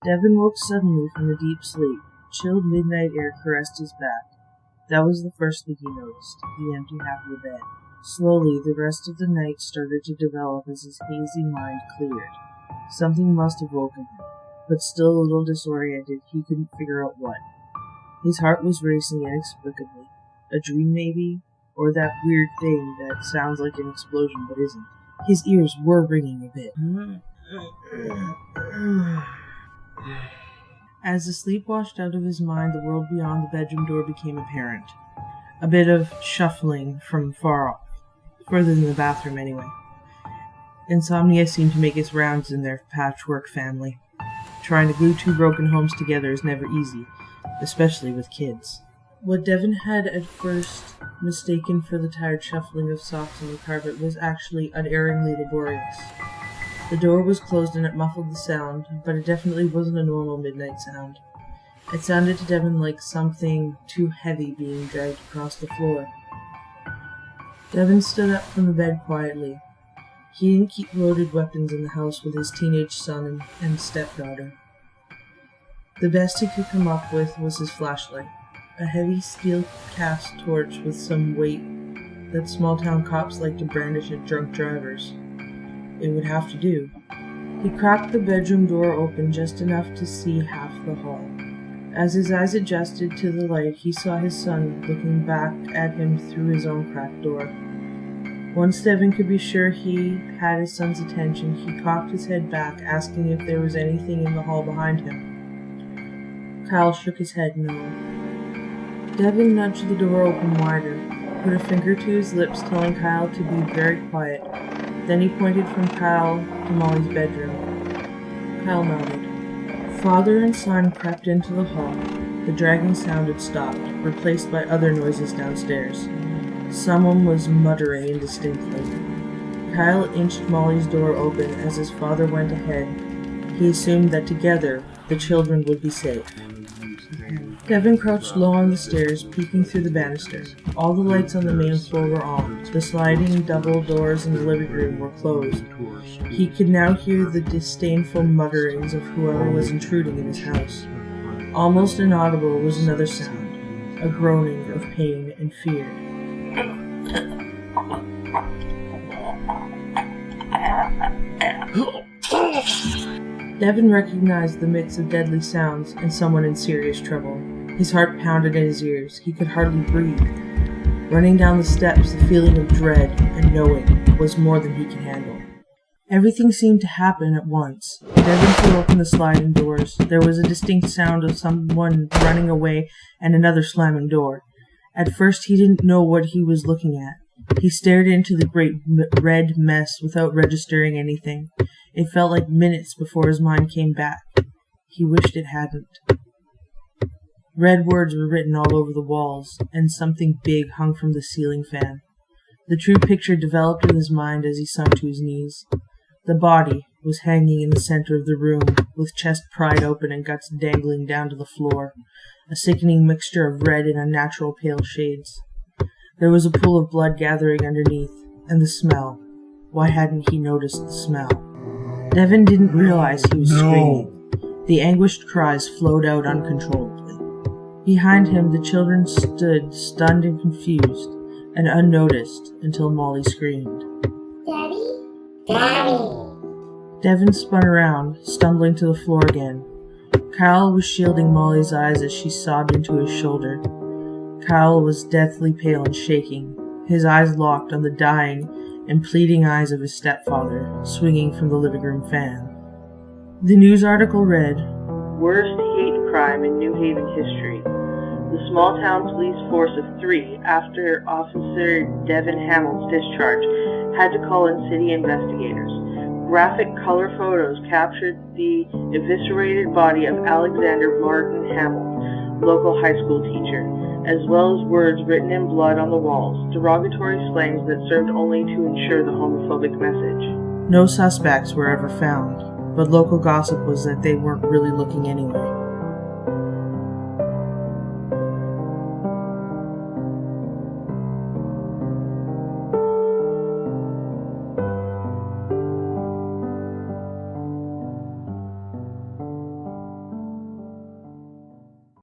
Devin woke suddenly from a deep sleep. Chilled midnight air caressed his back. That was the first thing he noticed, the empty half of the bed. Slowly, the rest of the night started to develop as his hazy mind cleared. Something must have woken him, but still a little disoriented, he couldn't figure out what. His heart was racing inexplicably. A dream, maybe? Or that weird thing that sounds like an explosion but isn't. His ears were ringing a bit. As the sleep washed out of his mind, the world beyond the bedroom door became apparent. A bit of shuffling from far off. Further than the bathroom, anyway. Insomnia seemed to make its rounds in their patchwork family. Trying to glue two broken homes together is never easy, especially with kids. What Devin had at first mistaken for the tired shuffling of socks on the carpet was actually unerringly laborious. The door was closed and it muffled the sound, but it definitely wasn't a normal midnight sound. It sounded to Devin like something too heavy being dragged across the floor. Devin stood up from the bed quietly. He didn't keep loaded weapons in the house with his teenage son and stepdaughter. The best he could come up with was his flashlight, a heavy steel-cast torch with some weight that small-town cops like to brandish at drunk drivers. It would have to do. He cracked the bedroom door open just enough to see half the hall. As his eyes adjusted to the light, he saw his son looking back at him through his own cracked door. Once Devin could be sure he had his son's attention, he cocked his head back, asking if there was anything in the hall behind him. Kyle shook his head no. Devin nudged the door open wider, put a finger to his lips, telling Kyle to be very quiet. Then he pointed from Kyle to Molly's bedroom. Kyle nodded. Father and son crept into the hall. The dragging sound had stopped, replaced by other noises downstairs. Someone was muttering indistinctly. Kyle inched Molly's door open as his father went ahead. He assumed that together, the children would be safe. Devin crouched low on the stairs, peeking through the banister. All the lights on the main floor were on. The sliding double doors in the living room were closed. He could now hear the disdainful mutterings of whoever was intruding in his house. Almost inaudible was another sound, a groaning of pain and fear. Devin recognized the mix of deadly sounds and someone in serious trouble. His heart pounded in his ears. He could hardly breathe. Running down the steps, the feeling of dread and knowing was more than he could handle. Everything seemed to happen at once. Devin threw open the sliding doors. There was a distinct sound of someone running away and another slamming door. At first he didn't know what he was looking at. He stared into the great red mess without registering anything. It felt like minutes before his mind came back. He wished it hadn't. Red words were written all over the walls, and something big hung from the ceiling fan. The true picture developed in his mind as he sunk to his knees. The body was hanging in the center of the room, with chest pried open and guts dangling down to the floor, a sickening mixture of red and unnatural pale shades. There was a pool of blood gathering underneath, and the smell. Why hadn't he noticed the smell? Devin didn't realize he was screaming. The anguished cries flowed out uncontrollably. Behind him, the children stood, stunned and confused, and unnoticed until Molly screamed. Daddy? Daddy! Devin spun around, stumbling to the floor again. Kyle was shielding Molly's eyes as she sobbed into his shoulder. Kyle was deathly pale and shaking, his eyes locked on the dying and pleading eyes of his stepfather, swinging from the living room fan. The news article read, "Worst hate crime in New Haven history. The small-town police force of 3, after Officer Devin Hamill's discharge, had to call in city investigators. Graphic color photos captured the eviscerated body of Alexander Martin Hamill, local high school teacher, as well as words written in blood on the walls, derogatory slangs that served only to ensure the homophobic message. No suspects were ever found, but local gossip was that they weren't really looking anyway.